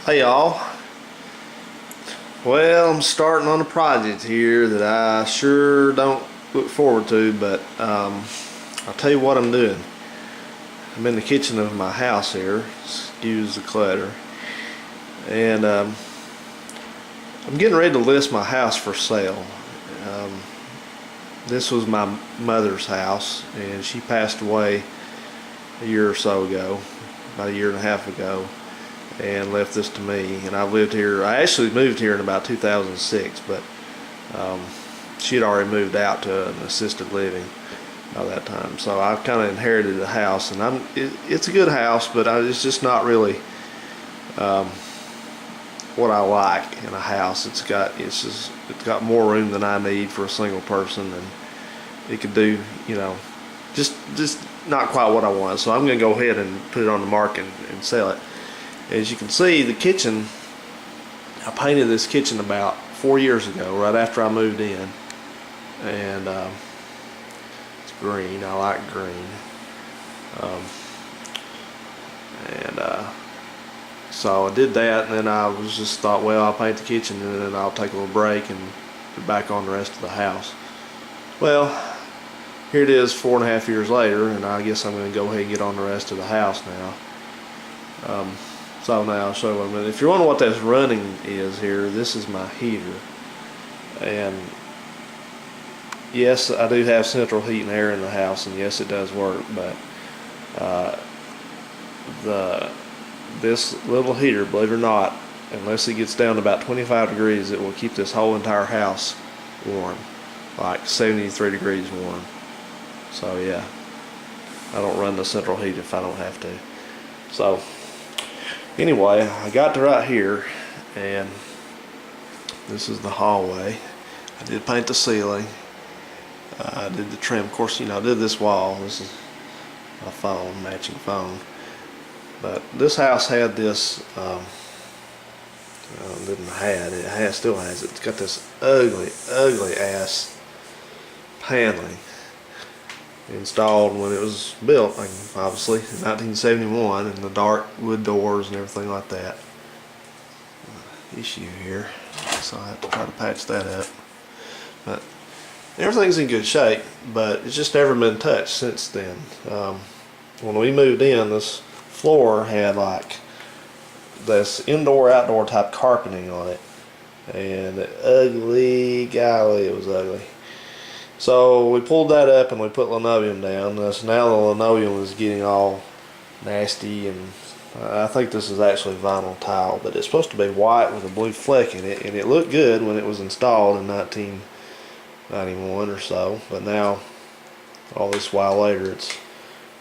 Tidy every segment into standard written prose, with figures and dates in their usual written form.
Hey y'all. Well, I'm starting on a project here that I sure don't look forward to, but I'll tell you what I'm doing. I'm in the kitchen of my house here, excuse the clutter, and I'm getting ready to list my house for sale. Um, this was my mother's house, and she passed away a year or so ago, about a year and a half ago, and left this to me. And I've lived here. I actually moved here in about 2006, but she had already moved out to an assisted living by that time. So I've kind of inherited the house, and it's a good house, but it's just not really what I like in a house. It's got more room than I need for a single person, and it could do, just not quite what I want. So I'm going to go ahead and put it on the market and sell it. As you can see, the kitchen, I painted this kitchen about 4 years ago, right after I moved in, and it's green. I like green, so I did that, and then I was just thought, well, I'll paint the kitchen and then I'll take a little break and get back on the rest of the house. Well, here it is 4.5 years later, and I guess I'm going to go ahead and get on the rest of the house now. So now I'll show you. If you're wondering what this running is here, this is my heater, and yes, I do have central heat and air in the house, and yes, it does work, but this little heater, believe it or not, unless it gets down to about 25 degrees, it will keep this whole entire house warm, like 73 degrees warm. So yeah, I don't run the central heat if I don't have to. So anyway, I got to right here, and this is the hallway. I did paint the ceiling. I did the trim. Of course, I did this wall. This is my phone, matching phone. But this house had this, it still has it. It's got this ugly ass paneling installed when it was built, obviously in 1971, and the dark wood doors and everything like that. Issue here, so I have to try to patch that up. But everything's in good shape, but it's just never been touched since then. When we moved in, this floor had like this indoor-outdoor type carpeting on it, and golly, it was ugly. So we pulled that up and we put linoleum down. So now the linoleum is getting all nasty, and I think this is actually vinyl tile, but it's supposed to be white with a blue fleck in it, and it looked good when it was installed in 1991 or so, but now all this while later it's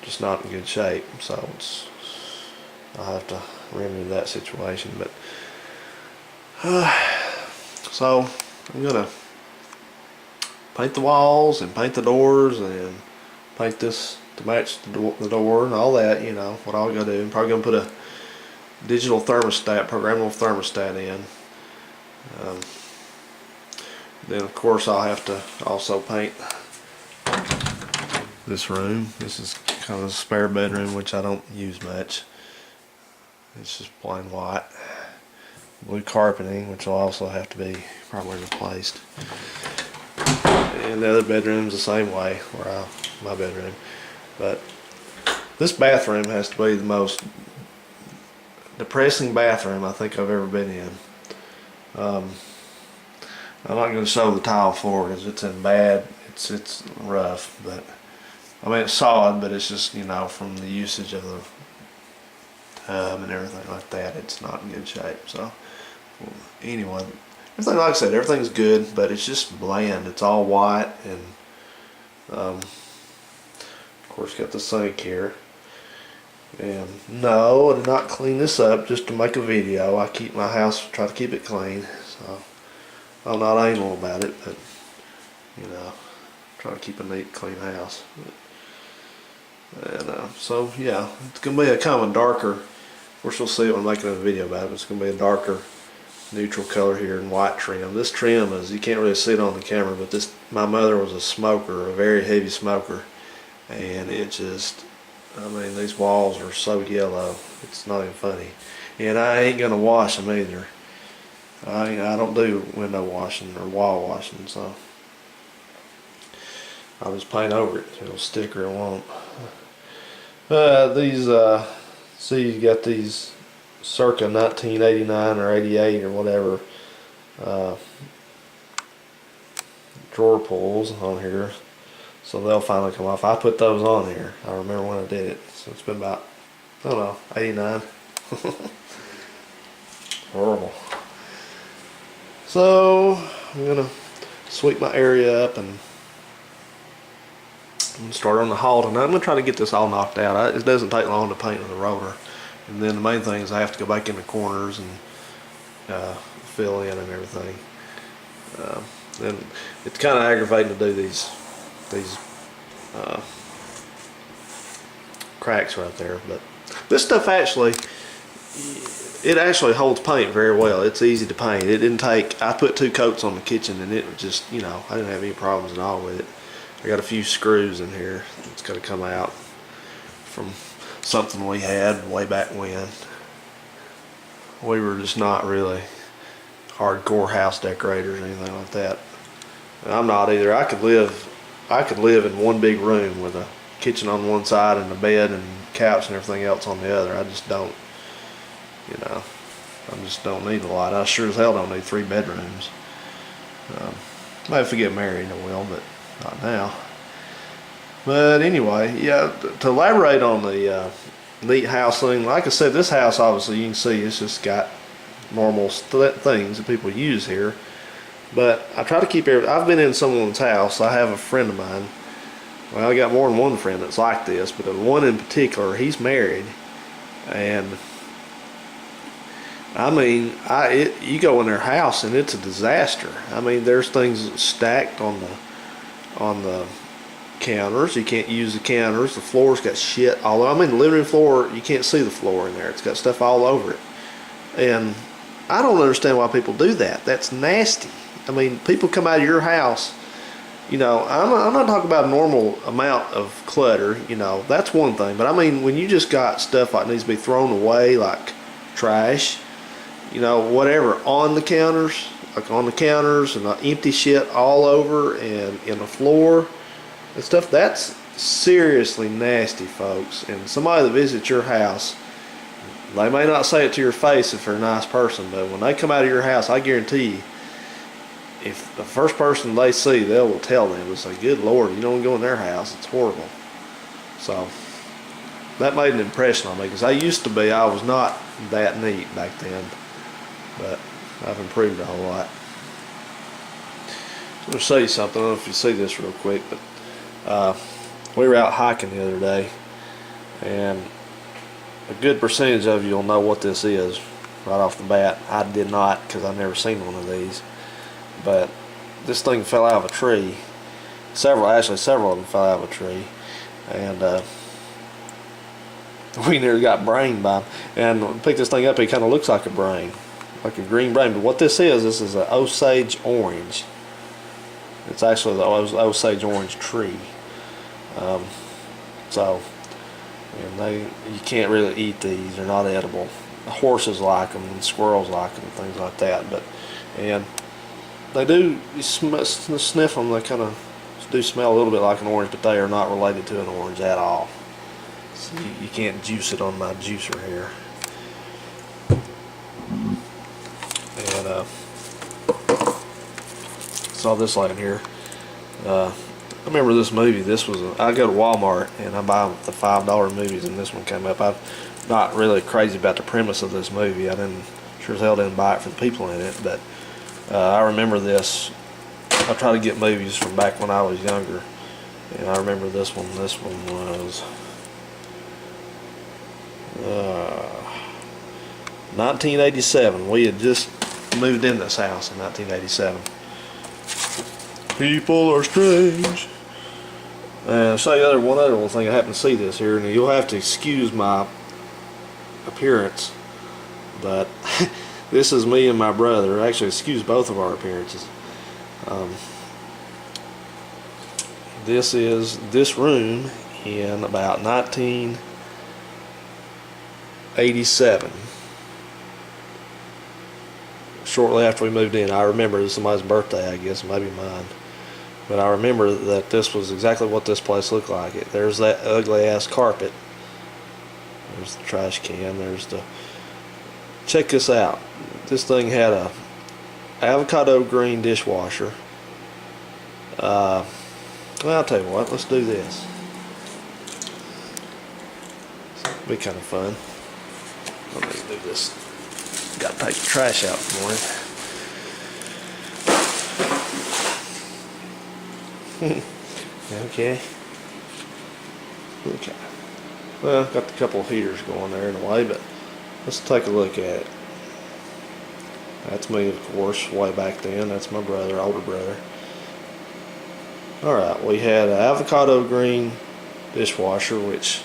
just not in good shape. So I'll have to remedy that situation. But so I'm gonna paint the walls and paint the doors and paint this to match the door and all that, what I gotta do. I'm probably gonna put a digital thermostat, programmable thermostat in. Then of course I'll have to also paint this room. This is kind of a spare bedroom, which I don't use much. It's just plain white. Blue carpeting, which will also have to be probably replaced. And the other bedroom's the same way, my bedroom. But this bathroom has to be the most depressing bathroom I think I've ever been in. I'm not going to show the tile floor because it's in bad. It's rough, but I mean it's solid, but it's just from the usage of the tub and everything like that, it's not in good shape. So anyway, everything, like I said, everything's good, but it's just bland. It's all white, and of course got the sink here. And no, I did not clean this up just to make a video. I keep my house, try to keep it clean. So I'm not anal about it, but try to keep a neat, clean house. And so yeah, it's gonna be a kind of a darker. Of course, you'll see it when I'm making a video about it. But it's gonna be a darker, neutral color here and white trim. This trim is, you can't really see it on the camera, but my mother was a smoker, a very heavy smoker, and it just, I mean, these walls are so yellow, it's not even funny. and I ain't gonna wash them either. I don't do window washing or wall washing, so I'll just paint over it. It'll stick or it won't. These, see, you got these circa 1989 or 88 or whatever drawer pulls on here, so they'll finally come off. I put those on here. I remember when I did it, so it's been about, I don't know, 89. Horrible. So I'm gonna sweep my area up and start on the hall tonight. I'm gonna try to get this all knocked out. It doesn't take long to paint with a roller, and then the main thing is I have to go back in the corners and fill in and everything. And it's kind of aggravating to do these cracks right there, but this stuff actually holds paint very well. It's easy to paint. It didn't take, I put 2 coats on the kitchen and it was just, you know, I didn't have any problems at all with it. I got a few screws in here. It's going to come out from something we had way back when. We were just not really hardcore house decorators or anything like that. And I'm not either. I could live in one big room with a kitchen on one side and a bed and couch and everything else on the other. I just don't, you know, I just don't need a lot. I sure as hell don't need 3 bedrooms. Maybe if we get married I will, but not now. But anyway, yeah, to elaborate on the neat house thing, like I said, this house obviously you can see it's just got normal things that people use here. But I try to keep I've been in someone's house. I have a friend of mine. Well, I got more than one friend that's like this, but the one in particular, he's married, and I mean, you go in their house and it's a disaster. I mean, there's things stacked on the counters. You can't use the counters. The floor's got shit all over. I mean, the living room floor, you can't see the floor in there. It's got stuff all over it, and I don't understand why people do that. That's nasty. I mean, people come out of your house, you know, I'm not talking about a normal amount of clutter, you know, that's one thing. But I mean, when you just got stuff like needs to be thrown away, like trash, you know, whatever, on the counters, like on the counters, and empty shit all over and in the floor and stuff, that's seriously nasty, folks. And somebody that visits your house, they may not say it to your face if they're a nice person, but when they come out of your house, I guarantee you, if the first person they see, they will tell them, they'll say, good Lord, you don't go in their house, it's horrible. So that made an impression on me, because I was not that neat back then, but I've improved a whole lot. I'm going to show you something. I don't know if you see this real quick, but we were out hiking the other day, and a good percentage of you will know what this is right off the bat. I did not, because I've never seen one of these. But this thing fell out of a tree. Several of them fell out of a tree, and we nearly got brained by them. And pick this thing up, it kind of looks like a brain, like a green brain. But what this is an Osage orange. It's actually the Osage orange tree. So, and you can't really eat these. They're not edible. Horses like them, and squirrels like them, and things like that. And they do, you sniff them, they kind of do smell a little bit like an orange, but they are not related to an orange at all. So you can't juice it on my juicer here. And saw this laying here. I remember this movie. I go to Walmart and I buy the $5 movies, and this one came up. I'm not really crazy about the premise of this movie. Sure as hell didn't buy it for the people in it, but I remember this. I try to get movies from back when I was younger, and I remember this one. This one was 1987. We had just moved in this house in 1987. People are strange. And I'll show you one other little thing. I happen to see this here, and you'll have to excuse my appearance, but this is me and my brother. Actually, excuse both of our appearances. This is this room in about 1987. shortly after we moved in. I remember it was somebody's birthday, I guess, maybe mine. But I remember that this was exactly what this place looked like. There's that ugly ass carpet. There's the trash can. There's the. Check this out. This thing had a avocado green dishwasher. Well, I'll tell you what. Let's do this. It'll be kind of fun. Let me do this. Got to take the trash out in the morning. Okay. Well, got a couple of heaters going there in a way, but let's take a look at it. That's me, of course, way back then. That's my brother, older brother. Alright, we had an avocado green dishwasher, which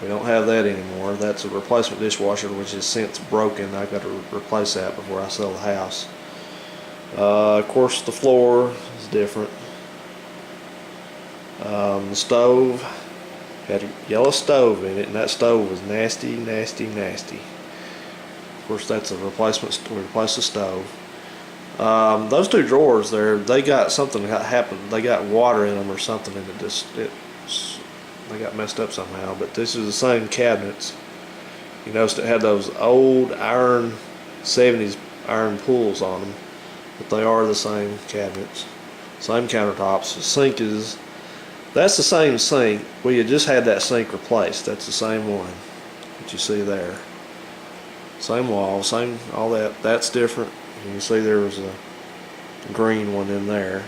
we don't have that anymore. That's a replacement dishwasher, which is since broken. I've got to replace that before I sell the house. Of course, the floor is different. The stove had a yellow stove in it, and that stove was nasty, nasty, nasty. Of course, that's a replacement. We replaced the stove. Those two drawers there, they got something that happened. They got water in them or something, and they got messed up somehow. But this is the same cabinets. You noticed it had those old iron 70s iron pulls on them, but they are the same cabinets, same countertops. The sink is. That's the same sink. We had just had that sink replaced. That's the same one that you see there. Same wall, same all that. That's different. You can see there was a green one in there.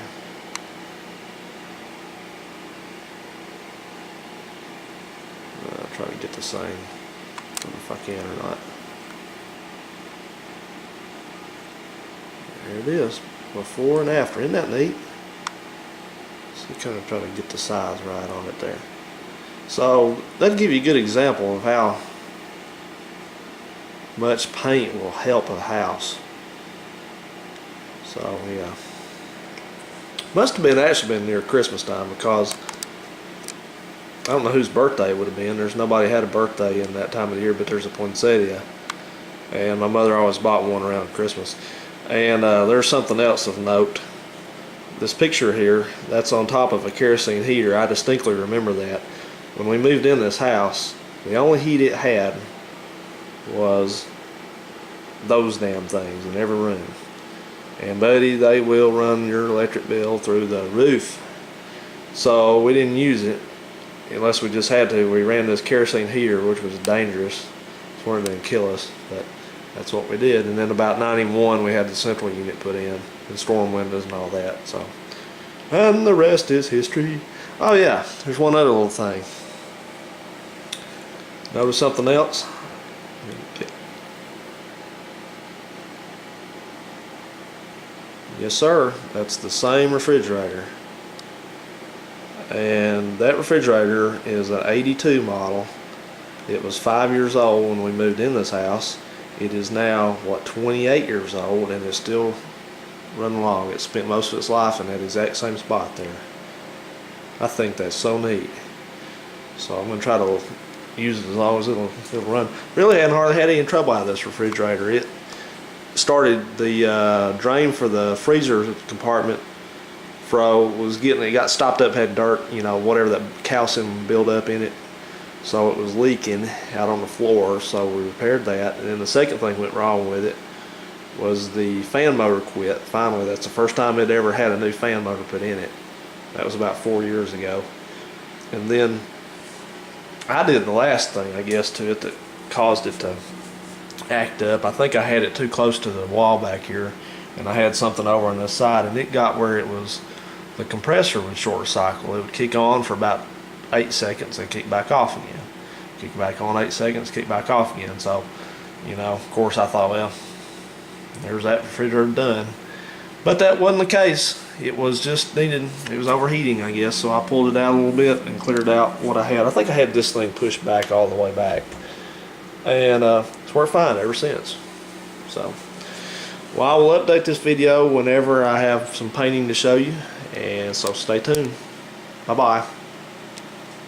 I'll try to get the same. I don't know if I can or not. There it is, before and after. Isn't that neat? So kind of try to get the size right on it there. So that'll give you a good example of how much paint will help a house. So yeah, must have actually been near Christmas time, because I don't know whose birthday it would have been. There's nobody had a birthday in that time of the year, but there's a poinsettia, and my mother always bought one around Christmas. And there's something else of note. This picture here, that's on top of a kerosene heater. I distinctly remember that. When we moved in this house, the only heat it had was those damn things in every room. And buddy, they will run your electric bill through the roof. So we didn't use it unless we just had to. We ran this kerosene heater, which was dangerous. It's one that didn't kill us, but that's what we did. And then about 91, we had the central unit put in, and storm windows and all that. So, and the rest is history. Oh yeah, there's one other little thing. Notice something else? Yes sir, that's the same refrigerator. And that refrigerator is an 82 model. It was 5 years old when we moved in this house. It is now, what, 28 years old, and it's still running along. It spent most of its life in that exact same spot there. I think that's so neat. So I'm going to try to use it as long as it'll run. Really hadn't hardly had any trouble out of this refrigerator. It started the drain for the freezer compartment it got stopped up, had dirt, you know, whatever, that calcium build up in it. So it was leaking out on the floor, so we repaired that. And then the second thing went wrong with it was the fan motor quit. Finally, that's the first time it ever had a new fan motor put in it. That was about 4 years ago. And then I did the last thing, I guess, to it that caused it to act up. I think I had it too close to the wall back here, and I had something over on this side, and it got where it was, the compressor would short cycle. It would kick on for about 8 seconds and kick back off again. Kick back on 8 seconds, kick back off again. So, you know, of course I thought, well, there's that refrigerator done. But that wasn't the case. It was just it was overheating, I guess. So I pulled it out a little bit and cleared out what I had. I think I had this thing pushed back all the way back. And it's worked fine ever since. So, well, I will update this video whenever I have some painting to show you. And so stay tuned. Bye-bye.